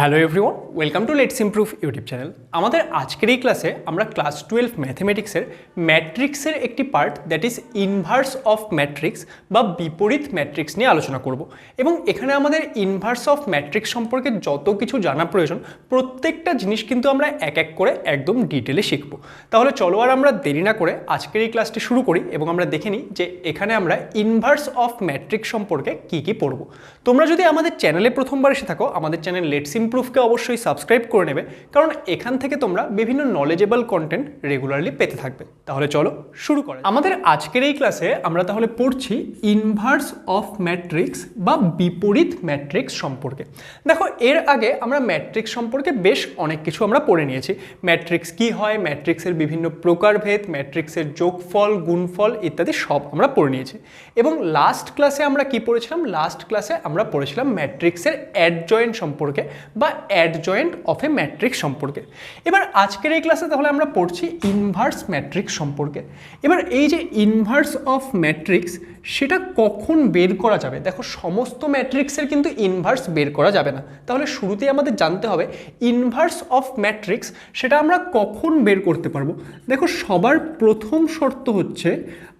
Hello everyone, welcome to let's improve YouTube channel. আমাদের আজকের এই ক্লাসে আমরা ক্লাস 12 ম্যাথমেটিক্সের ম্যাট্রিক্সের একটি part that is inverse of matrix বা বিপরীত ম্যাট্রিক্স নিয়ে আলোচনা করব। এবং এখানে আমাদের ইনভার্স অফ ম্যাট্রিক্স সম্পর্কে যত কিছু জানা প্রয়োজন প্রত্যেকটা জিনিস কিন্তু আমরা এক এক করে একদম ডিটেলে শিখব। তাহলে চলো আর আমরা দেরি না করে আজকের এই ক্লাসটি শুরু করি এবং আমরা দেখে নিই যে এখানে আমরা ইনভার্স অফ ম্যাট্রিক্স সম্পর্কে কী কী পড়ব। তোমরা যদি আমাদের চ্যানেলে প্রথমবার এসে থাকো, আমাদের চ্যানেল লেটস ইমপ্রুভকে অবশ্যই সাবস্ক্রাইব করে নেবে, কারণ এখান থেকে তোমরা বিভিন্ন নলেজেবল কন্টেন্ট রেগুলারলি পেতে থাকবে। তাহলে চলো শুরু করা। আমাদের আজকের এই ক্লাসে আমরা তাহলে পড়ছি ইনভার্স অফ ম্যাট্রিক্স বা বিপরীত ম্যাট্রিক্স সম্পর্কে। দেখো, এর আগে আমরা ম্যাট্রিক্স সম্পর্কে বেশ অনেক কিছু আমরা পড়ে নিয়েছি। ম্যাট্রিক্স কি হয়, ম্যাট্রিক্সের বিভিন্ন প্রকারভেদ, ম্যাট্রিক্সের যোগফল, গুণফল ইত্যাদি সব আমরা পড়ে নিয়েছি। এবং লাস্ট ক্লাসে আমরা কি পড়েছিলাম? লাস্ট ক্লাসে আমরা পড়েছিলাম ম্যাট্রিক্সের অ্যাডজয়েন্ট সম্পর্কে বা অ্যাডজয়েন্ট অফ এ ম্যাট্রিক্স সম্পর্কে। এবার আজকের এই ক্লাসে তাহলে আমরা পড়ছি ইনভার্স ম্যাট্রিক্স সম্পর্কে। এবার এই যে ইনভার্স অফ ম্যাট্রিক্স, সেটা কখন বের করা যাবে? দেখো, সমস্ত ম্যাট্রিক্সের কিন্তু ইনভার্স বের করা যাবে না। তাহলে শুরুতেই আমাদের জানতে হবে ইনভার্স অফ ম্যাট্রিক্স সেটা আমরা কখন বের করতে পারবো। দেখো, সবার প্রথম শর্ত হচ্ছে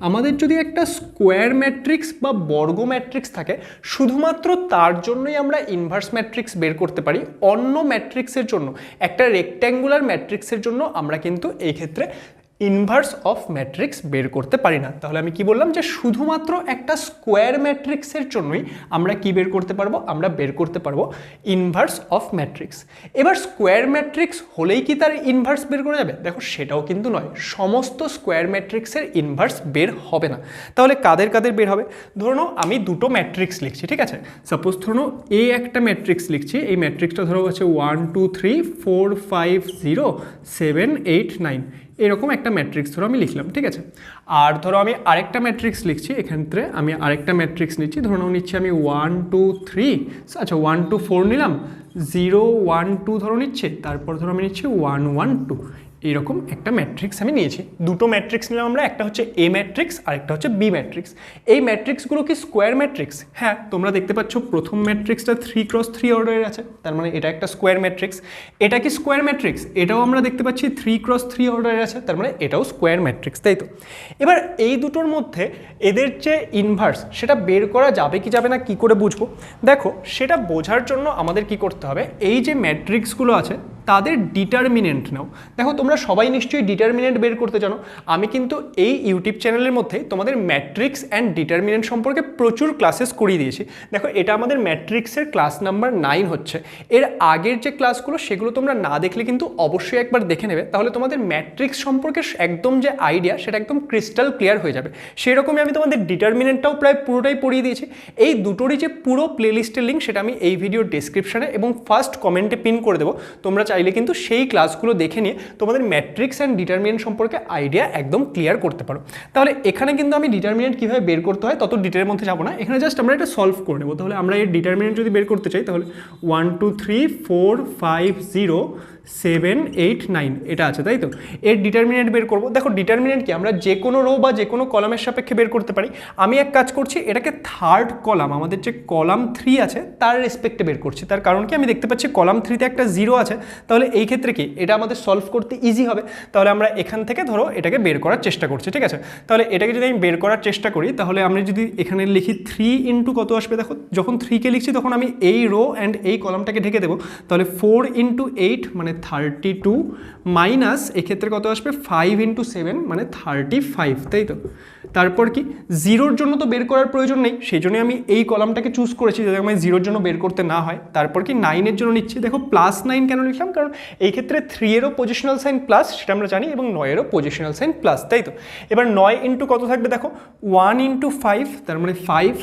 আমাদের যদি একটা স্কোয়ার ম্যাট্রিক্স বা বর্গ ম্যাট্রিক্স থাকে, শুধুমাত্র তার জন্যই আমরা ইনভার্স ম্যাট্রিক্স বের করতে পারি। অন্য ম্যাট্রিক্সের জন্য, একটা রেক্ট্যাঙ্গুলার ম্যাট্রিক্সের জন্য আমরা কিন্তু এই ক্ষেত্রে ইনভার্স অফ ম্যাট্রিক্স বের করতে পারি না। তাহলে আমি কি বললাম যে শুধুমাত্র একটা স্কোয়ার ম্যাট্রিক্সের জন্যই আমরা কি বের করতে পারবো? আমরা বের করতে পারবো ইনভার্স অফ ম্যাট্রিক্স। এবার স্কোয়ার ম্যাট্রিক্স হলেই কি তার ইনভার্স বের করা যাবে? দেখো, সেটাও কিন্তু নয়। সমস্ত স্কোয়ার ম্যাট্রিক্সের ইনভার্স বের হবে না। তাহলে কাদের কাদের বের হবে? ধরো নাও আমি দুটো ম্যাট্রিক্স লিখছি, ঠিক আছে? সাপোজ ধরো এ একটা ম্যাট্রিক্স লিখছি। এই ম্যাট্রিক্সটা ধরো হচ্ছে 1 2 3 4 5 0 7 8 9 এরকম একটা ম্যাট্রিক্স ধরো আমি লিখলাম, ঠিক আছে? আর ধরো আমি আরেকটা ম্যাট্রিক্স লিখছি। এক্ষেত্রে আমি আরেকটা ম্যাট্রিক্স নিচ্ছি। ধরো নিচ্ছি আমি 1 2 3, আচ্ছা 1 2 4 নিলাম, 0 1 2 ধরো নিচ্ছে, তারপর ধরো আমি নিচ্ছি 1 1 2। এইরকম একটা ম্যাট্রিক্স আমি নিয়েছি। দুটো ম্যাট্রিক্স নিলাম আমরা, একটা হচ্ছে এ ম্যাট্রিক্স আর একটা হচ্ছে বি ম্যাট্রিক্স। এই ম্যাট্রিক্সগুলো কি স্কোয়ার ম্যাট্রিক্স? হ্যাঁ, তোমরা দেখতে পাচ্ছ প্রথম ম্যাট্রিক্সটা 3x3 অর্ডারের আছে, তার মানে এটা একটা স্কোয়ার ম্যাট্রিক্স। এটা কি স্কোয়ার ম্যাট্রিক্স? এটাও আমরা দেখতে পাচ্ছি 3x3 অর্ডারের আছে, তার মানে এটাও স্কোয়ার ম্যাট্রিক্স, তাই তো? এবার এই দুটোর মধ্যে এদের যে ইনভার্স সেটা বের করা যাবে কি যাবে না কি করে বুঝবো? দেখো, সেটা বোঝার জন্য আমাদের কি করতে হবে, এই যে ম্যাট্রিক্সগুলো আছে তাদের ডিটারমিনেন্ট নাও। দেখো, তোমরা সবাই নিশ্চয়ই ডিটারমিনেন্ট বের করতে জানো। আমি কিন্তু এই ইউটিউব চ্যানেলের মধ্যে তোমাদের ম্যাট্রিক্স অ্যান্ড ডিটারমিনেন্ট সম্পর্কে প্রচুর ক্লাসেস করিয়ে দিয়েছি। দেখো, এটা আমাদের ম্যাট্রিক্সের ক্লাস নাম্বার 9 হচ্ছে। এর আগের যে ক্লাসগুলো সেগুলো তোমরা না দেখলে কিন্তু অবশ্যই একবার দেখে নেবে, তাহলে তোমাদের ম্যাট্রিক্স সম্পর্কে একদম যে আইডিয়া সেটা একদম ক্রিস্টাল ক্লিয়ার হয়ে যাবে। সেরকমই আমি তোমাদের ডিটারমিনেন্টটাও প্রায় পুরোটাই পড়িয়ে দিয়েছি। এই দুটোরই যে পুরো প্লেলিস্টের লিঙ্ক সেটা আমি এই ভিডিওর ডেসক্রিপশনে এবং ফার্স্ট কমেন্টে পিন করে দেবো। তোমরা চাইলে কিন্তু সেই ক্লাসগুলো দেখে নিয়ে তোমাদের ম্যাট্রিক্স অ্যান্ড ডিটারমিনেন্ট সম্পর্কে আইডিয়া একদম ক্লিয়ার করতে পারো। তাহলে এখানে কিন্তু আমি ডিটারমিনেন্ট কীভাবে বের করতে হয় তত ডিটেলের মধ্যে যাবো না, এখানে জাস্ট আমরা এটা সলভ করে নেবো। তাহলে আমরা এর ডিটারমিনেন্ট যদি বের করতে চাই তাহলে 1 2 3 4 5 0 7 8 9 এটা আছে, তাই তো? এর ডিটারমিনেন্ট বের করবো। দেখো, ডিটারমিনেন্ট কি আমরা যে কোনো রো বা যে কোনো কলামের সাপেক্ষে বের করতে পারি। আমি এক কাজ করছি, এটাকে থার্ড কলাম, আমাদের যে কলাম 3 আছে তার রেসপেক্টে বের করছি। তার কারণ কি, আমি দেখতে পাচ্ছি কলাম 3তে একটা 0 আছে, তাহলে এই ক্ষেত্রে কি এটা আমাদের সলভ করতে ইজি হবে। তাহলে আমরা এখান থেকে ধরো এটাকে বের করার চেষ্টা করছি, ঠিক আছে? তাহলে এটাকে যদি আমি বের করার চেষ্টা করি তাহলে আমি যদি এখানে লিখি 3 ইন্টু কত আসবে? দেখো, যখন 3কে লিখছি তখন আমি এই রো অ্যান্ড এই কলামটাকে ঢেকে দেবো। তাহলে 4 ইন্টু 8 মানে 32 মাইনাস এক্ষেত্রে কত আসবে? 5 ইন্টু 7 মানে 35, তাই তো? তারপর কি, জিরোর জন্য তো বের করার প্রয়োজন নেই, সেই জন্যই আমি এই কলামটাকে চুজ করেছি যাতে আমি জিরোর জন্য বের করতে না হয়। তারপর কি 9-এর জন্য নিচ্ছি। দেখো, +9 কেন লিখলাম? কারণ এই ক্ষেত্রে 3-এরও পজিশনাল সাইন প্লাস সেটা আমরা জানি এবং 9-এরও পজিশনাল সাইন প্লাস, তাই তো? এবার 9 ইন্টু কত থাকবে? দেখো, 1 ইন্টু 5 তার মানে 5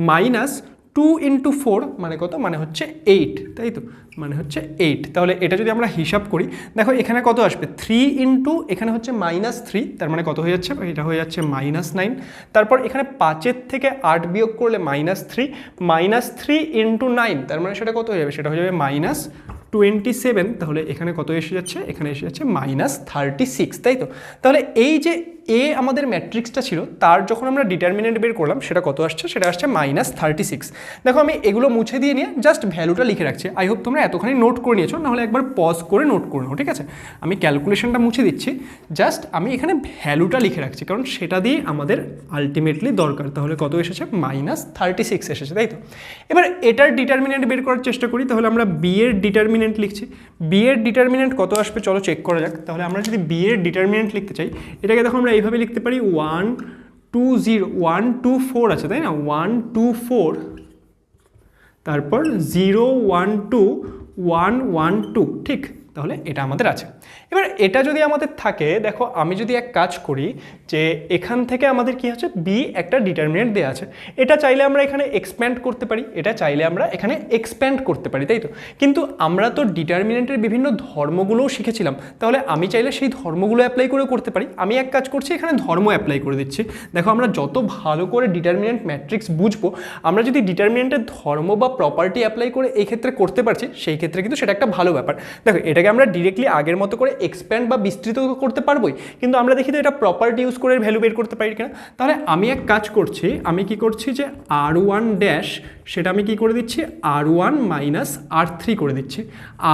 মাইনাস 2 ইন্টু 4 মানে কত? মানে হচ্ছে 8, তাই তো? মানে হচ্ছে 8। তাহলে এটা যদি আমরা হিসাব করি, দেখো এখানে কত আসবে? 3 ইন্টু এখানে হচ্ছে -3, তার মানে কত হয়ে যাচ্ছে? এটা হয়ে যাচ্ছে -9। তারপর এখানে 5-এর থেকে 8 বিয়োগ করলে -3, -3 ইন্টু 9 তার মানে সেটা কত হয়ে যাবে? সেটা হয়ে যাবে -27। তাহলে এখানে কত এসে যাচ্ছে? এখানে এসে যাচ্ছে -36, তাই তো? তাহলে এই যে এ আমাদের ম্যাট্রিক্সটা ছিল তার যখন আমরা ডিটারমিনেন্ট বের করলাম সেটা কত আসছে, সেটা আসছে -36। দেখো আমি এগুলো মুছে দিয়ে নিয়ে জাস্ট ভ্যালুটা লিখে রাখছি। আই হোপ তোমরা এতখানি নোট করে নিয়েছো, নাহলে একবার পজ করে নোট করে নাও, ঠিক আছে? আমি ক্যালকুলেশনটা মুছে দিচ্ছি, জাস্ট আমি এখানে ভ্যালুটা লিখে রাখছি, কারণ সেটা দিয়ে আমাদের আলটিমেটলি দরকার। তাহলে কত এসেছে? -36 এসেছে, তাই তো? এবার এটার ডিটারমিনেন্ট বের করার চেষ্টা করি। তাহলে আমরা বি এর ডিটারমিনেন্ট লিখছি। বি এর ডিটারমিনেন্ট কত আসবে চলো চেক করা যাক। তাহলে আমরা যদি বি এর ডিটারমিনেন্ট লিখতে চাই, এটাকে দেখো আমরা এইভাবে লিখতে পারি 1 2 0 1 2 4 আছে, তাই না? 1 2 4, তারপর 0 1 2 1 1 2, ঠিক? তাহলে এটা আমাদের আছে। এবার এটা যদি আমাদের থাকে, দেখো আমি যদি এক কাজ করি যে এখান থেকে আমাদের কি আছে, বি একটা ডিটারমিনেন্ট দেওয়া আছে, এটা চাইলে আমরা এখানে এক্সপ্যান্ড করতে পারি, এটা চাইলে আমরা এখানে এক্সপ্যান্ড করতে পারি, তাই তো? কিন্তু আমরা তো ডিটারমিনেন্টের বিভিন্ন ধর্মগুলোও শিখেছিলাম, তাহলে আমি চাইলে সেই ধর্মগুলো অ্যাপ্লাই করে করতে পারি। আমি এক কাজ করছি, এখানে ধর্ম অ্যাপ্লাই করে দিচ্ছি। দেখো আমরা যত ভালো করে ডিটারমিনেন্ট ম্যাট্রিক্স বুঝবো, আমরা যদি ডিটারমিনেন্টের ধর্ম বা প্রপার্টি অ্যাপ্লাই করে এই ক্ষেত্রে করতে পারছি, সেই ক্ষেত্রে কিন্তু সেটা একটা ভালো ব্যাপার। দেখো এটাকে আমরা ডিরেক্টলি আগের মতো করে এক্সপ্যান্ড বা বিস্তৃত করতে পারবোই, কিন্তু আমরা দেখি তো এটা প্রপার্টি ইউজ করে ভ্যালু বের করতে পারি কিনা। তাহলে আমি এক কাজ করছি, আমি কি করছি যে r1 ড্যাশ সেটা আমি কি করে দিচ্ছি, r1 মাইনাস r3 করে দিচ্ছি।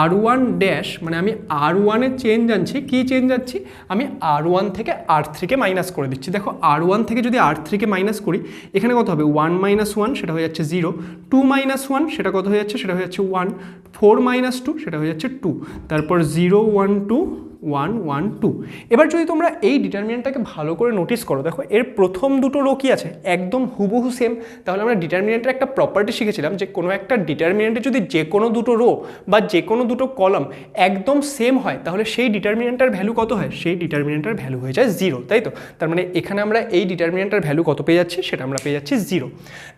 r1 ড্যাশ মানে আমি r1 এর চেঞ্জ আনছি, কি চেঞ্জ আনছি, আমি r1 থেকে r3 কে মাইনাস করে দিচ্ছি। দেখো r1 থেকে যদি r3 কে মাইনাস করি, এখানে কত হবে, 1 - 1 সেটা হয়ে যাচ্ছে 0, 2 - 1 সেটা কত হয়ে যাচ্ছে, সেটা হয়ে যাচ্ছে 1, 4 - 2 সেটা হয়ে যাচ্ছে 2, তারপর 0 1 2 1 1 2। এবার যদি তোমরা এই ডিটারমিনেন্টটাকে ভালো করে নোটিস করো, দেখো এর প্রথম দুটো রো কি আছে, একদম হুবহু সেম। তাহলে আমরা ডিটারমিনেন্টের একটা প্রপার্টি শিখেছিলাম যে কোনো একটা ডিটারমিনেন্টে যদি যে কোনো দুটো রো বা যে কোনো দুটো কলাম একদম সেম হয়, তাহলে সেই ডিটারমিনেন্টের ভ্যালু কত হয়, সেই ডিটারমিনেন্টের ভ্যালু হয়ে যায় 0, তাই তো? তার মানে এখানে আমরা এই ডিটারমিনেন্টের ভ্যালু কত পেয়ে যাচ্ছি, সেটা আমরা পেয়ে যাচ্ছি 0।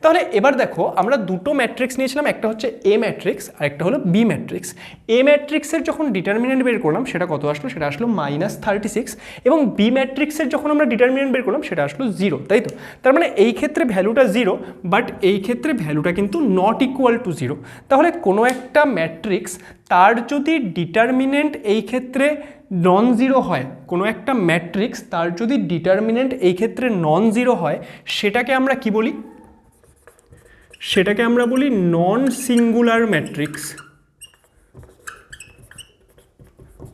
তাহলে এবার দেখো আমরা দুটো ম্যাট্রিক্স নিয়েছিলাম, একটা হচ্ছে এ ম্যাট্রিক্স আর একটা হলো বি ম্যাট্রিক্স। এ ম্যাট্রিক্সের যখন ডিটারমিনেন্ট বের করলাম সেটা কত আসলো, সেটা আসলো -36, এবং বি ম্যাট্রিক্সের যখন আমরা ডিটারমিনেন্ট বের করলাম সেটা আসলো 0, তাই তো? তার মানে এই ক্ষেত্রে ভ্যালুটা 0, বাট এই ক্ষেত্রে ভ্যালুটা কিন্তু নট ইকুয়াল টু 0। তাহলে কোনো একটা ম্যাট্রিক্স তার যদি ডিটারমিনেন্ট এই ক্ষেত্রে নন জিরো হয়, কোনো একটা ম্যাট্রিক্স তার যদি ডিটারমিনেন্ট এই ক্ষেত্রে নন জিরো হয়, সেটাকে আমরা কি বলি, সেটাকে আমরা বলি নন সিঙ্গুলার ম্যাট্রিক্স।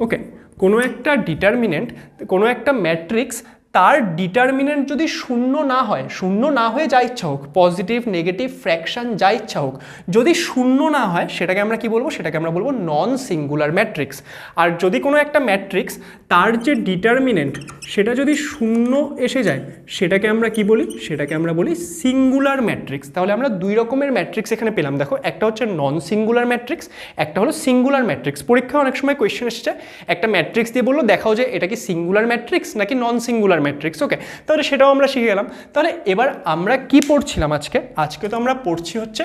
ওকে, কোনো একটা ডিটারমিনেন্ট, কোনো একটা ম্যাট্রিক্স তার ডিটারমিনেন্ট যদি শূন্য না হয়, শূন্য না হয়ে যা ইচ্ছা হোক, পজিটিভ নেগেটিভ ফ্র্যাকশন যা ইচ্ছা হোক, যদি শূন্য না হয় সেটাকে আমরা কি বলবো, সেটাকে আমরা বলবো নন সিঙ্গুলার ম্যাট্রিক্স। আর যদি কোনো একটা ম্যাট্রিক্স তার যে ডিটারমিনেন্ট সেটা যদি শূন্য এসে যায়, সেটাকে আমরা কি বলি, সেটাকে আমরা বলি সিঙ্গুলার ম্যাট্রিক্স। তাহলে আমরা দুই রকমের ম্যাট্রিক্স এখানে পেলাম। দেখো একটা হচ্ছে নন সিঙ্গুলার ম্যাট্রিক্স, একটা হলো সিঙ্গুলার ম্যাট্রিক্স। পরীক্ষায় অনেক সময় কোয়েশ্চেন এসেছে, একটা ম্যাট্রিক্স দিয়ে বললো দেখাও যে এটা কি সিঙ্গুলার ম্যাট্রিক্স নাকি নন সিঙ্গুলার ম্যাট্রিক্স। ওকে, তাহলে সেটাও আমরা শিখে গেলাম। তাহলে এবার আমরা কি পড়ছিলাম আজকে, আজকে তো আমরা পড়ছি হচ্ছে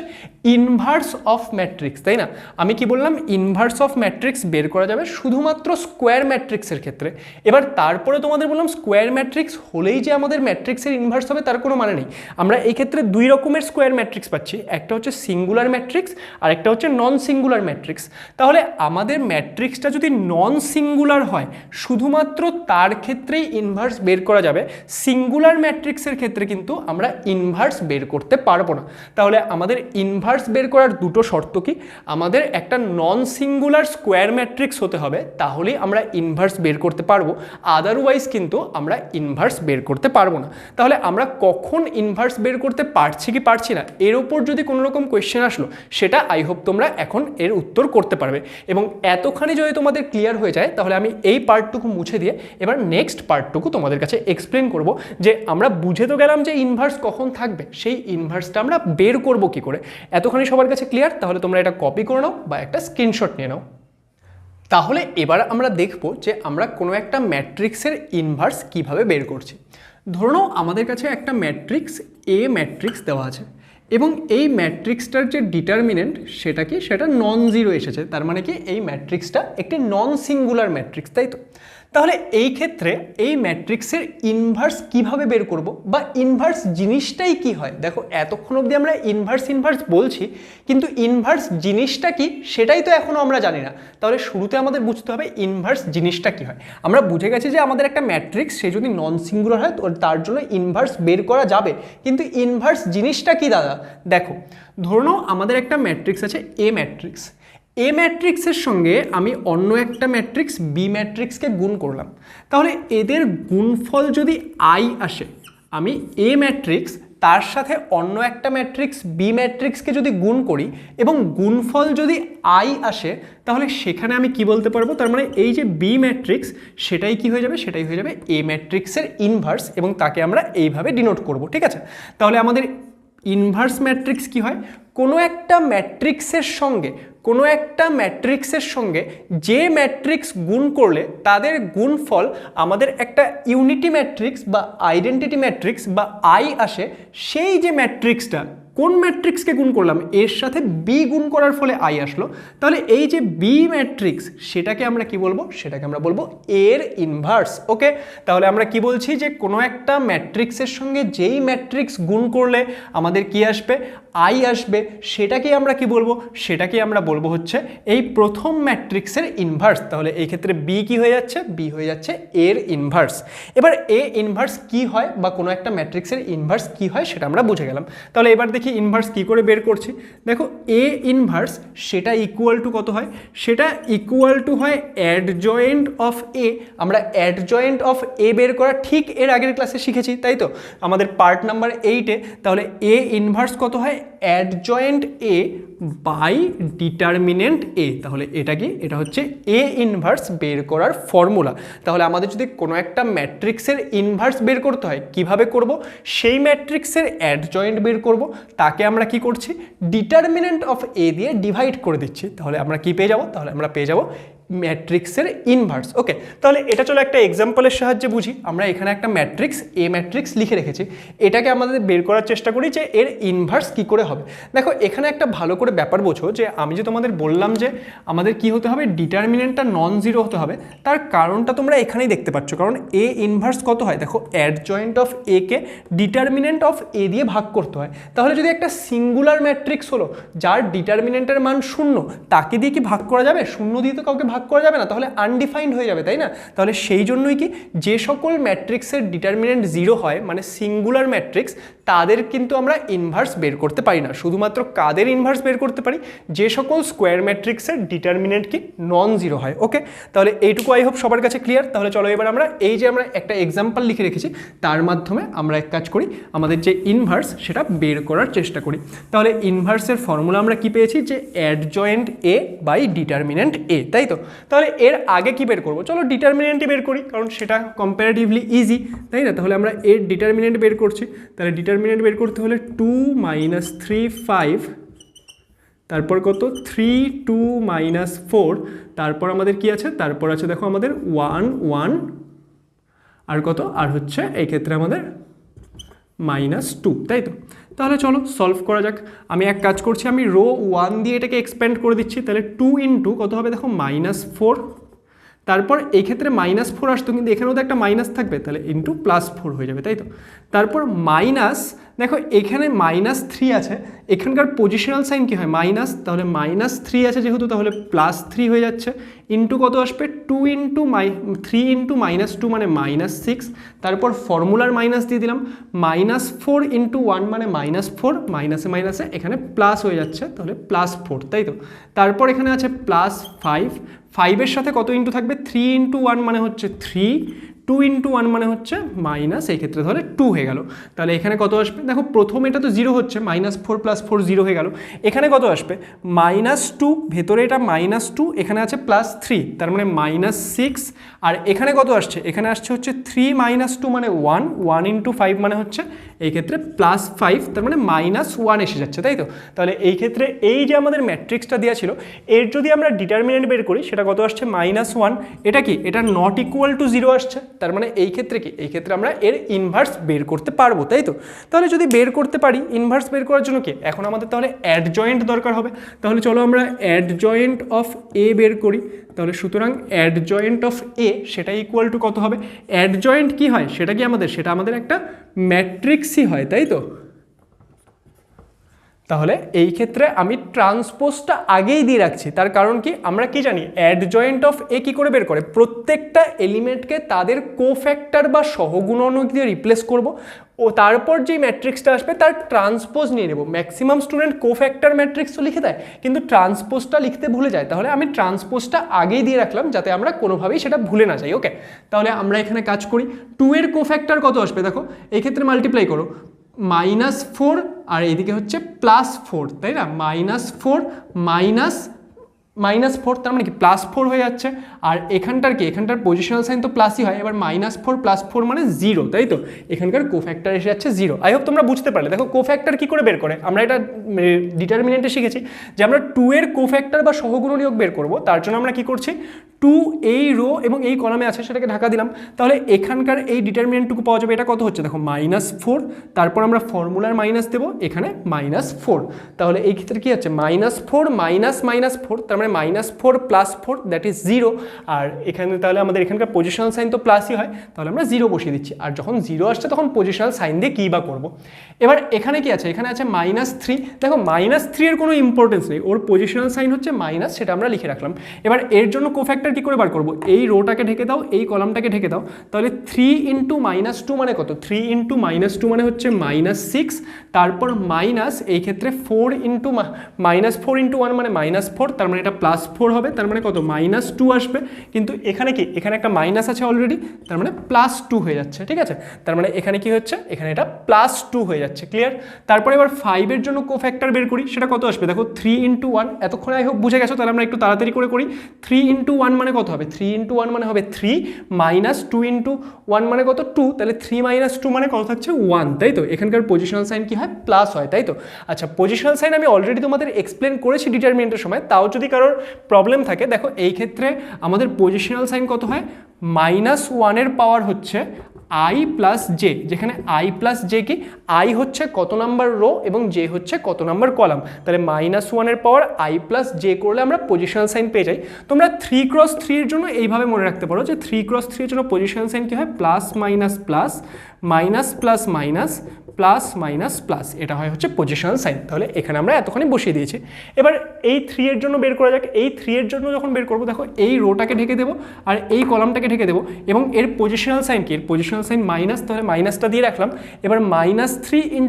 ইনভার্স অফ ম্যাট্রিক্স, তাই না? আমি কি বললাম, ইনভার্স অফ ম্যাট্রিক্স বের করা যাবে শুধুমাত্র স্কোয়ার ম্যাট্রিক্সের ক্ষেত্রে। এবার তারপরে তোমাদের বললাম স্কোয়ার ম্যাট্রিক্স হলেই যে আমাদের ম্যাট্রিক্সের ইনভার্স হবে তার কোনো মানে নেই। আমরা এই ক্ষেত্রে দুই রকমের স্কোয়ার ম্যাট্রিক্স পাচ্ছি, একটা হচ্ছে সিঙ্গুলার ম্যাট্রিক্স আর একটা হচ্ছে নন সিঙ্গুলার ম্যাট্রিক্স। তাহলে আমাদের ম্যাট্রিক্সটা যদি নন সিঙ্গুলার হয়, শুধুমাত্র তার ক্ষেত্রেই ইনভার্স বের করা যাবে। সিঙ্গুলার ম্যাট্রিক্সের ক্ষেত্রে কিন্তু আমরা ইনভার্স বের করতে পারবো না। তাহলে আমাদের ইনভার্স বের করার দুটো শর্ত কি, আমাদের একটা নন সিঙ্গুলার স্কোয়ার ম্যাট্রিক্স হতে হবে, তাহলেই আমরা ইনভার্স বের করতে পারবো, আদারওয়াইজ কিন্তু আমরা ইনভার্স বের করতে পারবো না। তাহলে আমরা কখন ইনভার্স বের করতে পারছি কি পারছি না, এর উপর যদি কোনো রকম কোয়েশ্চেন আসলো, সেটা আই হোপ তোমরা এখন এর উত্তর করতে পারবে। এবং এতখানি যদি তোমাদের ক্লিয়ার হয়ে যায়, তাহলে আমি এই পার্টটুকু মুছে দিয়ে এবার নেক্সট পার্টটুকু তোমাদের কাছে এক্সপ্লেন করব, যে আমরা বুঝে তো গেলাম যে ইনভার্স কখন থাকবে, সেই ইনভার্সটা আমরা বের করব কি করে। এতখানি সবার কাছে ক্লিয়ার? তাহলে তোমরা এটা কপি করে নাও বা একটা স্ক্রিনশট নিয়ে নাও। তাহলে এবার আমরা দেখব যে আমরা কোনো একটা ম্যাট্রিক্সের ইনভার্স কিভাবে বের করছি। ধরে নাও আমাদের কাছে একটা ম্যাট্রিক্স এ ম্যাট্রিক্স দেওয়া আছে, এবং এই ম্যাট্রিক্সটার যে ডিটারমিনেন্ট সেটা কি, সেটা নন জিরো এসেছে। তার মানে কি এই ম্যাট্রিক্সটা একটি নন সিঙ্গুলার ম্যাট্রিক্স, তাই তো? তাহলে এই ক্ষেত্রে এই ম্যাট্রিক্সের ইনভার্স কিভাবে বের করব বা ইনভার্স জিনিসটাই কি হয়। দেখো এতক্ষণ অবধি আমরা ইনভার্স বলছি, কিন্তু ইনভার্স জিনিসটা কি সেটাই তো এখনও আমরা জানি না। তাহলে শুরুতে আমাদের বুঝতে হবে ইনভার্স জিনিসটা কি হয়। আমরা বুঝে গেছি যে আমাদের একটা ম্যাট্রিক্স সে যদি নন সিঙ্গুলার হয় তো তার জন্য ইনভার্স বের করা যাবে, কিন্তু ইনভার্স জিনিসটা কি দাদা? দেখো ধরে নাও আমাদের একটা ম্যাট্রিক্স আছে এ ম্যাট্রিক্স। এ ম্যাট্রিক্সের সঙ্গে আমি অন্য একটা ম্যাট্রিক্স বি ম্যাট্রিক্সকে গুণ করলাম, তাহলে এদের গুণফল যদি আই আসে, আমি এ ম্যাট্রিক্স তার সাথে অন্য একটা ম্যাট্রিক্স বি ম্যাট্রিক্সকে যদি গুণ করি এবং গুণফল যদি আই আসে, তাহলে সেখানে আমি কি বলতে পারবো? তার মানে এই যে বি ম্যাট্রিক্স সেটাই কি হয়ে যাবে? সেটাই হয়ে যাবে এ ম্যাট্রিক্সের ইনভার্স, এবং তাকে আমরা এইভাবে ডিনোট করব। ঠিক আছে, তাহলে আমাদের ইনভার্স ম্যাট্রিক্স কি হয়? কোনো একটা ম্যাট্রিক্সের সঙ্গে যে ম্যাট্রিক্স গুণ করলে তাদের গুণফল আমাদের একটা ইউনিটি ম্যাট্রিক্স বা আইডেন্টিটি ম্যাট্রিক্স বা আই আসে, সেই যে ম্যাট্রিক্সটা কোন ম্যাট্রিক্সকে গুণ করলাম এর সাথে বি গুণ করার ফলে আই আসলো, তাহলে এই যে বি ম্যাট্রিক্স সেটাকে আমরা কি বলবো? সেটাকে আমরা বলবো এর ইনভার্স। ওকে, তাহলে আমরা কি বলছি যে কোনো একটা ম্যাট্রিক্সের সঙ্গে যেই ম্যাট্রিক্স গুণ করলে আমাদের কি আসবে? আই আসবে, সেটাকে আমরা কি বলবো? সেটাকে আমরা বলবো হচ্ছে এই প্রথম ম্যাট্রিক্সের ইনভার্স। তাহলে এই ক্ষেত্রে বি কি হয়ে যাচ্ছে? বি হয়ে যাচ্ছে এর ইনভার্স। এবার এ ইনভার্স কি হয় বা কোনো একটা ম্যাট্রিক্সের ইনভার্স কি হয় সেটা আমরা বুঝে গেলাম। তাহলে এবার দেখি ইনভার্স কি করে বের করছি। দেখো এ ইনভার্স সেটা ইকুয়াল টু কত হয়? সেটা ইকুয়াল টু হয় অ্যাডজয়েন্ট অফ এ। আমরা অ্যাডজয়েন্ট অফ এ বের করা ঠিক এর আগের ক্লাসে শিখেছি, তাই তো? আমাদের পার্ট নাম্বার 8-এ। তাহলে এ ইনভার্স কত হয়? Adjoint A by determinant A. তাহলে এটা কি? এটা হচ্ছে এ ইনভার্স বের করার ফর্মুলা। তাহলে আমাদের যদি কোনো একটা ম্যাট্রিক্সের ইনভার্স বের করতে হয়, কিভাবে করব? সেই ম্যাট্রিক্সের অ্যাডজয়েন্ট বের করব, তাকে আমরা কি করছি? ডিটারমিনেন্ট অফ এ দিয়ে ডিভাইড করে দিচ্ছি। তাহলে আমরা কি পেয়ে যাব? তাহলে আমরা পেয়ে যাব ম্যাট্রিক্সের ইনভার্স। ওকে, তাহলে এটা চলো একটা এক্সাম্পলের সাহায্যে বুঝি। আমরা এখানে একটা ম্যাট্রিক্স এ ম্যাট্রিক্স লিখে রেখেছি, এটাকে আমাদের বের করার চেষ্টা করি যে এর ইনভার্স কি করে হবে। দেখো এখানে একটা ভালো করে ব্যাপার বোঝো যে আমি যে তোমাদের বললাম যে আমাদের কি হতে হবে? ডিটারমিনেন্টটা নন জিরো হতে হবে। তার কারণটা তোমরা এখানেই দেখতে পাচ্ছ, কারণ এ ইনভার্স কত হয়? দেখো অ্যাডজয়েন্ট অফ এ কে ডিটারমিনেন্ট অফ এ দিয়ে ভাগ করতে হয়। তাহলে যদি একটা সিঙ্গুলার ম্যাট্রিক্স হলো যার ডিটারমিনেন্টের মান 0, তাকে দিয়ে কি ভাগ করা যাবে? 0 দিয়ে তো কাউকে ভাগ করা যাবে না, তাহলে আনডিফাইন্ড হয়ে যাবে, তাই না? তাহলে সেই জন্যই কি যে সকল ম্যাট্রিক্সের ডিটারমিনেন্ট 0 হয়, মানে সিঙ্গুলার ম্যাট্রিক্স, তাদের কিন্তু আমরা ইনভার্স বের করতে পারি না। শুধুমাত্র কাদের ইনভার্স বের করতে পারি? যে সকল স্কোয়ার ম্যাট্রিক্সের ডিটারমিনেন্ট কি নন জিরো হয়। ওকে, তাহলে এইটুকু আই হোপ সবার কাছে ক্লিয়ার। তাহলে চলো এবার আমরা এই যে আমরা একটা এক্সাম্পল লিখে রেখেছি তার মাধ্যমে আমরা এক কাজ করি, আমাদের যে ইনভার্স সেটা বের করার চেষ্টা করি। তাহলে ইনভার্সের ফর্মুলা আমরা কি পেয়েছি? যে অ্যাডজয়েন্ট এ বাই ডিটারমিনেন্ট এ, তাই তো? তাহলে এর আগে কি বের করব? চলো ডিটারমিনেন্টই বের করি, কারণ সেটা কম্পারেটিভলি ইজি, তাই না? তাহলে আমরা এর ডিটারমিনেন্ট বের করছি। তাহলে ডিটারমিনেন্ট বের করতে হলে 2 - 3 5, তারপর কত? 3 2 - 4, তারপর আমাদের কি আছে? তারপর আছে দেখো আমাদের 1 1, আর কত? আর হচ্ছে এই ক্ষেত্রে আমাদের -2, তাই তো? তাহলে চলো সলভ করা যাক। আমি এক কাজ করছি, আমি রো 1 দিয়ে এটাকে এক্সপ্যান্ড করে দিচ্ছি। তাহলে 2 ইন্টু কত হবে? দেখো -4, তারপর এই ক্ষেত্রে -4 আসতো, কিন্তু এখানেও তো একটা মাইনাস থাকবে, তাহলে ইন্টু +4 হয়ে যাবে, তাই তো? তারপর মাইনাস, দেখো এখানে -3 আছে, এখানকার পজিশনাল সাইন কি হয়? মাইনাস, তাহলে -3 আছে যেহেতু, তাহলে +3 হয়ে যাচ্ছে, ইন্টু কত আসবে? 3 ইন্টু -2 মানে -6, তারপর ফর্মুলার মাইনাস দিয়ে দিলাম, -4 ইন্টু 1 মানে -4, মাইনাসে মাইনাসে এখানে প্লাস হয়ে যাচ্ছে, তাহলে +4, তাই তো? তারপর এখানে আছে +5, 5-এর সাথে কত ইন্টু থাকবে? 3 ইন্টু 1 মানে হচ্ছে 3, 2 ইন্টু 1 মানে হচ্ছে মাইনাস, এই ক্ষেত্রে তাহলে 2 হয়ে গেল। তাহলে এখানে কত আসবে? দেখো প্রথম এটা তো 0 হচ্ছে, -4 + 4 0 হয়ে গেল। এখানে কত আসবে? -2, ভেতরে এটা -2, এখানে আছে +3, তার মানে -6, আর এখানে কত আসছে? এখানে আসছে হচ্ছে 3 - 2 মানে 1, 1 ইন্টু 5 মানে হচ্ছে এই ক্ষেত্রে +5, তার মানে -1 এসে যাচ্ছে, তাই তো? তাহলে এই ক্ষেত্রে এই যে আমাদের ম্যাট্রিক্সটা দেওয়া ছিল, এর যদি আমরা ডিটারমিনেন্ট বের করি সেটা কত আসছে? -1। এটা কি? এটা নট ইকুয়াল টু 0 আসছে, তার মানে এই ক্ষেত্রে কি, এই ক্ষেত্রে আমরা এর ইনভার্স বের করতে পারবো, তাই তো? তাহলে যদি বের করতে পারি, ইনভার্স বের করার জন্য কি এখন আমাদের তাহলে অ্যাডজয়েন্ট দরকার হবে। তাহলে চলো আমরা অ্যাডজয়েন্ট অফ এ বের করি। তাহলে সুতরাং অ্যাডজয়েন্ট অফ এ সেটা ইকুয়াল টু কত হবে? অ্যাডজয়েন্ট কি হয় সেটা কি আমাদের, সেটা আমাদের একটা ম্যাট্রিক্সই হয়, তাই তো? তাহলে এই ক্ষেত্রে আমি ট্রান্সপোজটা আগেই দিয়ে রাখছি, তার কারণ কি আমরা কি জানি অ্যাডজয়েন্ট অফ এ কি করে বের করে, প্রত্যেকটা এলিমেন্টকে তাদের কোফ্যাক্টর বা সহগুণক দিয়ে রিপ্লেস করব ও তারপর যেই ম্যাট্রিক্সটা আসবে তার ট্রান্সপোজ নিয়ে নেব। ম্যাক্সিমাম স্টুডেন্ট কোফ্যাক্টর ম্যাট্রিক্স তো লিখে দেয় কিন্তু ট্রান্সপোজটা লিখতে ভুলে যায়, তাহলে আমি ট্রান্সপোজটা আগেই দিয়ে রাখলাম যাতে আমরা কোনোভাবেই সেটা ভুলে না যাই। ওকে, তাহলে আমরা এখানে কাজ করি। 2 এর কোফ্যাক্টর কত আসবে দেখো, এই ক্ষেত্রে মাল্টিপ্লাই করো, -4 আর এইদিকে হচ্ছে +4, তাই না? -4 -4 তার মানে কি +4 হয়ে যাচ্ছে। আর এখানটার কি, এখানটার পজিশনাল সাইন তো প্লাসই হয়, এবার -4 +4 মানে 0, তাই তো? এখানকার কোফ্যাক্টর এসে যাচ্ছে 0। আই হোপ তোমরা বুঝতে পারলে। দেখো কোফ্যাক্টর কি করে বের করে, আমরা এটা ডিটারমিনেন্টে শিখেছি যে আমরা 2 এর কোফ্যাক্টর বা সহগুণনীয়ক বের করব। তার জন্য আমরা কি করছি, 2 এই রো এবং এই কলামে আছে সেটাকে ঢাকা দিলাম, তাহলে এখানকার এই ডিটারমিনেন্টটুকু পাওয়া যাবে। এটা কত হচ্ছে দেখো -4, তারপর আমরা ফর্মুলার মাইনাস দেবো, এখানে -4, তাহলে এই ক্ষেত্রে কি হচ্ছে -4 -4, তার মানে -4 +4 দ্যাট ইজ 0। আর এখানে তাহলে আমাদের এখানকার পজিশনাল সাইন তো প্লাসই হয়, তাহলে আমরা 0 বসিয়ে দিচ্ছি। আর যখন 0 আসছে তখন পজিশনাল সাইন দিয়ে কী বা করবো। এবার এখানে কি আছে, এখানে আছে -3। দেখো -3 এর কোনো ইম্পর্টেন্স নেই, ওর পজিশনাল সাইন হচ্ছে মাইনাস, সেটা আমরা লিখে রাখলাম। এবার এর জন্য কোফ্যাক্টর কি করে বার করবো, এই রোটাকে ঢেকে দাও, এই কলামটাকে ঢেকে দাও, তাহলে 3 × -2 মানে কত, 3 × -2 মানে হচ্ছে -6, তারপর মাইনাস এই ক্ষেত্রে 4 × 1 মানে -4, তার মানে এটা +4 হবে, তার মানে কত -2 আসবে। কিন্তু এখানে কি, এখানে একটা মাইনাস আছে অলরেডি, তার মানে +2 হয়ে যাচ্ছে, ঠিক আছে? তার মানে এখানে কি হচ্ছে, এখানে এটা +2 হয়ে যাচ্ছে, ক্লিয়ার? তারপরে এবার 5 এর জন্য কোফ্যাক্টর বের করি, সেটা কত আসবে দেখো, 3 × 1। এতক্ষণে আই হোপ বুঝে গেছো, তাহলে আমরা একটু তাড়াতাড়ি করে করি। 3 × 1 মানে কত হবে, 3 × 1 মানে হবে 3, -2 × 1 মানে কত 2, তাহলে 3 - 2 মানে কত থাকছে 1, তাই তো? এখানকার পজিশনাল সাইন কি হয়, প্লাস হয়, তাই তো? আচ্ছা, পজিশনাল সাইন আমি অলরেডি তোমাদের এক্সপ্লেন করেছি ডিটারমিনেন্টের সময়, তাও যদি কারোর প্রবলেম থাকে দেখো, এই ক্ষেত্রে আমাদের পজিশনাল সাইন কত হয়, -1 এর পাওয়ার হচ্ছে i + j, যেখানে i + j কি, i হচ্ছে কত নাম্বার রো এবং j হচ্ছে কত নাম্বার কলাম, তাহলে -1 এর পাওয়ার i + j করলে আমরা পজিশনাল সাইন পেয়ে যাই। তোমরা 3 × 3 এর জন্য এইভাবে মনে রাখতে পারো যে 3 × 3 এর জন্য পজিশনাল সাইন কি হয়, plus minus plus, minus plus minus, plus minus plus, এটা হয় হচ্ছে পজিশনাল সাইন। তাহলে এখানে আমরা এতখানি বসিয়ে দিয়েছি। এবার এই 3 এর জন্য বের করা যাক। এই 3 এর জন্য যখন বের করবো, দেখো এই রোটাকে ঢেকে দেবো আর এই কলামটাকে ঢেকে দেবো, এবং এর পজিশনাল সাইন কি, এর পজিশনাল সাইন মাইনাস, তাহলে মাইনাসটা দিয়ে রাখলাম। এবার -3 ×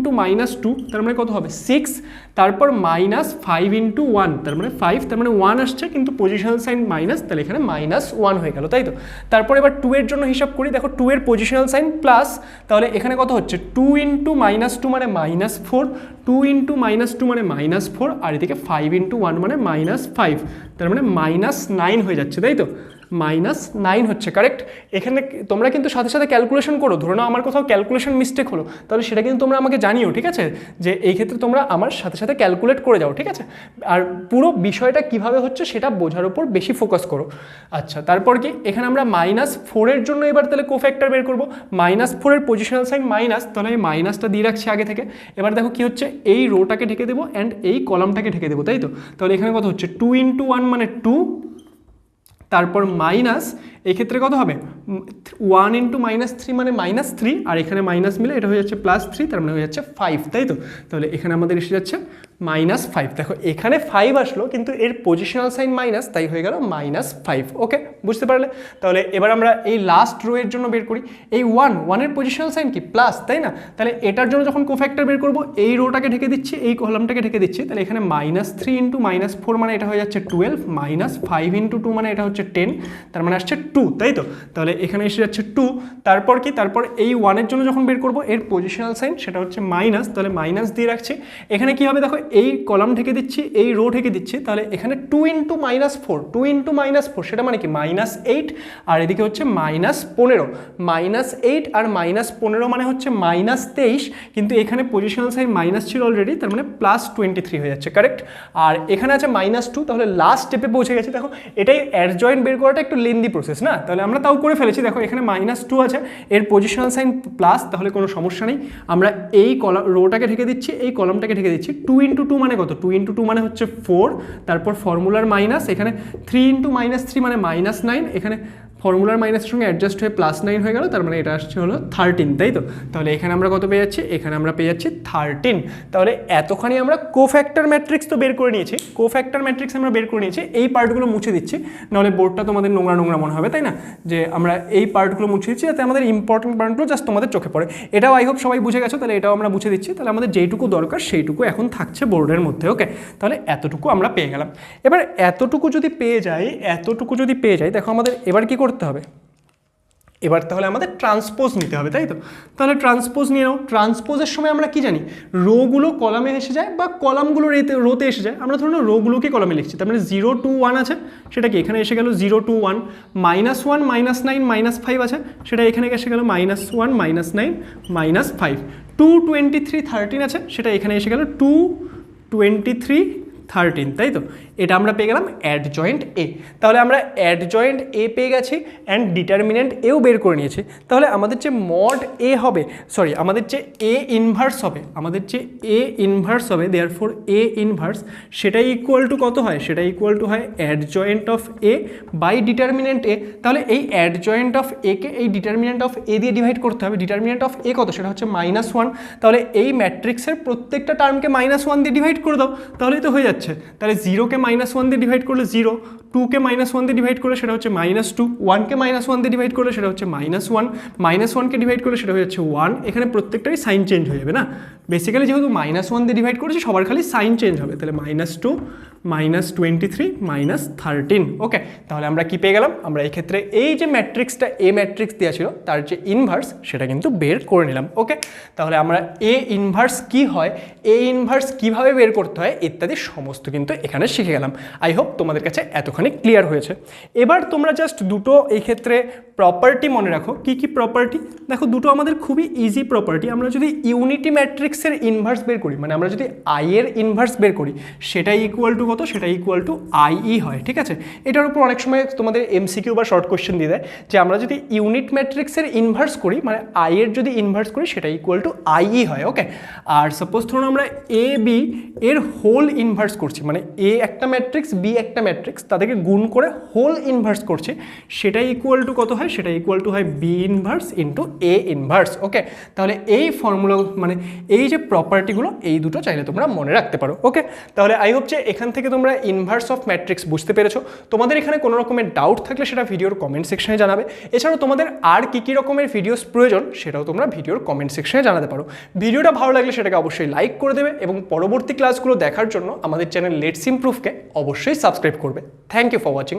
-2, তার মানে কত হবে 6, তারপর -5 × 1, তার মানে 5, তার মানে 1 আসছে কিন্তু পজিশনাল সাইন মাইনাস, তাহলে এখানে -1 হয়ে গেল, তাই তো? তারপর এবার 2 এর জন্য হিসাব করি, দেখো 2 এর পজিশনাল সাইন প্লাস, তাহলে এখানে কত হচ্ছে 2 × -2 মানে -4, 2 × -2 মানে -4, আর এদিকে 5 × 1 মানে -5, তার মানে -9 হয়ে যাচ্ছে, তাই তো? -9 হচ্ছে, কারেক্ট। এখানে তোমরা কিন্তু সাথে সাথে ক্যালকুলেশন করো, ধরো না আমার কোথাও ক্যালকুলেশন মিস্টেক হলো, তাহলে সেটা কিন্তু তোমরা আমাকে জানিও, ঠিক আছে? যে এই ক্ষেত্রে তোমরা আমার সাথে সাথে ক্যালকুলেট করে যাও, ঠিক আছে? আর পুরো বিষয়টা কিভাবে হচ্ছে সেটা বোঝার উপর বেশি ফোকাস করো। আচ্ছা, তারপর কি, এখানে আমরা -4 এর জন্য এবার তাহলে কোফ্যাক্টর বের করবো। -4 এর পজিশনাল সাইন মাইনাস, তাহলে আমি মাইনাসটা দিয়ে রাখছি আগে থেকে। এবার দেখো কি হচ্ছে, এই রোটাকে ঢেকে দেবো অ্যান্ড এই কলামটাকে ঢেকে দেবো, তাই তো? তাহলে এখানে কত হচ্ছে 2 × 1 মানে 2, তারপর মাইনাস, এই ক্ষেত্রে কত হবে 1 × -3 মানে -3, আর এখানে মাইনাস মিলে এটা হয়ে যাচ্ছে +3, তার মানে হয়ে যাচ্ছে 5, তাই তো? তাহলে এখানে আমাদের এসে যাচ্ছে -5। দেখো এখানে 5 আসলো কিন্তু এর পজিশনাল সাইন মাইনাস, তাই হয়ে গেল -5। ওকে, বুঝতে পারলে? তাহলে এবার আমরা এই লাস্ট রো এর জন্য বের করি। এই 1 এর পজিশনাল সাইন কি প্লাস, তাই না? তাহলে এটার জন্য যখন কোফ্যাক্টর বের করব, এই রোটাকে ঢেকে দিচ্ছি, এই কলামটাকে ঢেকে দিচ্ছি, তাহলে এখানে -3 × -4 মানে এটা হয়ে যাচ্ছে 12, -5 × 2 মানে এটা হচ্ছে 10, তার মানে আসছে 2, তাই তো? তাহলে এখানে এসে যাচ্ছে 2। তারপর কি, তারপর এই 1 এর জন্য যখন বের করব, এর পজিশনাল সাইন সেটা হচ্ছে মাইনাস, তাহলে মাইনাস দিয়ে রাখছি। এখানে কি হবে দেখো, এই কলাম ঢেকে দিচ্ছি, এই রো ঢেকে দিচ্ছি, তাহলে এখানে 2 × -4, 2 × -4 সেটা মানে কি -8, আর এদিকে হচ্ছে -15, -8 আর -15 মানে হচ্ছে -23, কিন্তু এখানে পজিশনাল সাইন মাইনাস ছিল অলরেডি, তার মানে +23 হয়ে যাচ্ছে, কারেক্ট। আর এখানে আছে -2, তাহলে লাস্ট স্টেপে পৌঁছে গেছে। দেখো এটাই অ্যাডজয়েন্ট বের করাটা একটু লেন্দি প্রসেস না, তাহলে আমরা তাও করে ফেলেছি। দেখো এখানে -2 আছে, এর পজিশনাল সাইন প্লাস, তাহলে কোনো সমস্যা নেই। আমরা এই রোটাকে ঢেকে দিচ্ছি, এই কলামটাকে ঢেকে দিচ্ছি। 2 × 2 মানে কত? 2 × 2 মানে হচ্ছে 4, তারপর ফর্মুলার মাইনাস, এখানে 3 × -3 মানে -9, এখানে ফর্মুলার মাইনাসের সঙ্গে অ্যাডজাস্ট হয়ে +9 হয়ে গেল, তার মানে এটা আসছে হলো 13, তাই তো? তাহলে এখানে আমরা কত পেয়ে যাচ্ছি? এখানে আমরা পেয়ে যাচ্ছি 13। তাহলে এতখানি আমরা কোফ্যাক্টর ম্যাট্রিক্স তো বের করে নিয়েছি, কোফ্যাক্টর ম্যাট্রিক্স আমরা বের করে নিয়েছি। এই পার্টগুলো মুছে দিচ্ছি, নাহলে বোর্ডটা তোমাদের নোংরা নোংরা মনে হবে, তাই না? যে আমরা এই পার্টগুলো মুছে দিচ্ছি যাতে আমাদের ইম্পর্টেন্ট পার্টগুলো জাস্ট তোমাদের চোখে পড়ে। এটাও আই হোপ সবাই বুঝে গেছো, তাহলে এটাও আমরা মুছে দিচ্ছি। তাহলে আমাদের যেইটুকু দরকার সেইটুকু এখন থাকছে বোর্ডের মধ্যে, ওকে? তাহলে এতটুকু আমরা পেয়ে গেলাম। এবার এতটুকু যদি পেয়ে যাই, দেখো আমাদের এবার কি করতে হবে? এবার তাহলে আমাদের ট্রান্সপোজ নিতে হবে, তাই তো? তাহলে ট্রান্সপোজ নিয়ে নাও। ট্রান্সপোজের সময় আমরা কি জানি? রোগুলো কলামে এসে যায় বা কলামগুলো রোতে এসে যায়। আমরা ধরুন রোগুলোকে কলামে লিখছি, তার মানে 0 2 1 আছে, সেটা কি এখানে এসে গেল 0 2 1, -1 -9 -5 আছে, সেটা এখানে এসে গেল -1 -9 -5, 2 23 13 আছে, সেটা এখানে এসে গেল 2 23 13, তাই তো? এটা আমরা পেয়ে গেলাম অ্যাডজয়েন্ট এ। তাহলে আমরা অ্যাডজয়েন্ট এ পেয়ে গেছি অ্যান্ড ডিটারমিনেন্ট এও বের করে নিয়েছি। তাহলে আমাদের যে মড এ হবে, সরি আমাদের যে এ ইনভার্স হবে, দেয়ারফর এ ইনভার্স সেটাই ইকুয়াল টু কত হয়? সেটা ইকুয়াল টু হয় adjoint of A by determinant A. তাহলে এই অ্যাডজয়েন্ট অফ এ কে এই ডিটারমিনেন্ট অফ এ দিয়ে ডিভাইড করতে হবে। ডিটারমিনেন্ট অফ এ কত? সেটা হচ্ছে -1। তাহলে এই ম্যাট্রিক্সের প্রত্যেকটা টার্মকে -1 দিয়ে ডিভাইড করে দাও, তাহলেই তো হয়ে যাচ্ছে। তাহলে 0কে -1 দিয়ে ডিভাইড করলে 0, 2কে -1 দিয়ে ডিভাইড করলে সেটা হচ্ছে -2, 1কে -1 দিয়ে ডিভাইড করলে সেটা হচ্ছে -1, -1কে ডিভাইড করলে সেটা হচ্ছে 1। এখানে প্রত্যেকটাই সাইন চেঞ্জ হয়ে যাবে না? বেসিক্যালি যেহেতু -1 দিয়ে ডিভাইড করেছি সবার খালি সাইন চেঞ্জ হবে। তাহলে -2 -23 -13, ওকে? তাহলে আমরা কি পেয়ে গেলাম? আমরা এই ক্ষেত্রে এই যে ম্যাট্রিক্সটা এ ম্যাট্রিক্স দেওয়া ছিল তার যে ইনভার্স সেটা কিন্তু বের করে নিলাম, ওকে? তাহলে আমরা এ ইনভার্স কি হয়, এ ইনভার্স কিভাবে বের করতে হয় ইত্যাদি সমস্ত কিন্তু এখানে শিখে গেলাম। আই হোপ তোমাদের কাছে এতখানি ক্লিয়ার হয়েছে। এবার তোমরা জাস্ট দুটো এই ক্ষেত্রে প্রপার্টি মনে রাখো। কি কি প্রপার্টি? দেখো দুটো আমাদের খুবই ইজি প্রপার্টি। আমরা যদি ইউনিটি ম্যাট্রিক্সের ইনভার্স বের করি, মানে আমরা যদি আই এর ইনভার্স বের করি, সেটাই ইকুয়াল টু কত? সেটা ইকুয়াল টু আইই হয়, ঠিক আছে? এটার উপর অনেক সময় তোমাদের এমসিকিউ বা শর্ট কোশ্চেন দিয়ে দেয় যে আমরা যদি ইউনিট ম্যাট্রিক্সের ইনভার্স করি, মানে আই এর যদি ইনভার্স করি সেটা ইকুয়াল টু আইই হয়, ওকে? আর সাপোজ ধরুন আমরা এ বি এর হোল ইনভার্স করছি, মানে এ একটা ম্যাট্রিক্স বি একটা ম্যাট্রিক্স, তাদেরকে গুণ করে হোল ইনভার্স করছি, সেটাই ইকুয়াল টু কত হয়? সেটা ইকুয়াল টু হয় B inverse into A inverse, ওকে? তাহলে এই ফর্মুলা মানে এই যে প্রপার্টিগুলো এই দুটো চাইলে তোমরা মনে রাখতে পারো, ওকে? তাহলে আই হোপ যে এখান থেকে তোমরা ইনভার্স অফ ম্যাট্রিক্স বুঝতে পেরেছো। তোমাদের এখানে কোনো রকমের ডাউট থাকলে সেটা ভিডিওর কমেন্ট সেকশনে জানাবে। এছাড়াও তোমাদের আর কী রকমের ভিডিওস প্রয়োজন সেটাও তোমরা ভিডিওর কমেন্ট সেকশনে জানাতে পারো। ভিডিওটা ভালো লাগলে সেটাকে অবশ্যই লাইক করে দেবে এবং পরবর্তী ক্লাসগুলো দেখার জন্য আমাদের চ্যানেল লেটস ইমপ্রুভকে অবশ্যই সাবস্ক্রাইব করবে। Thank you for watching.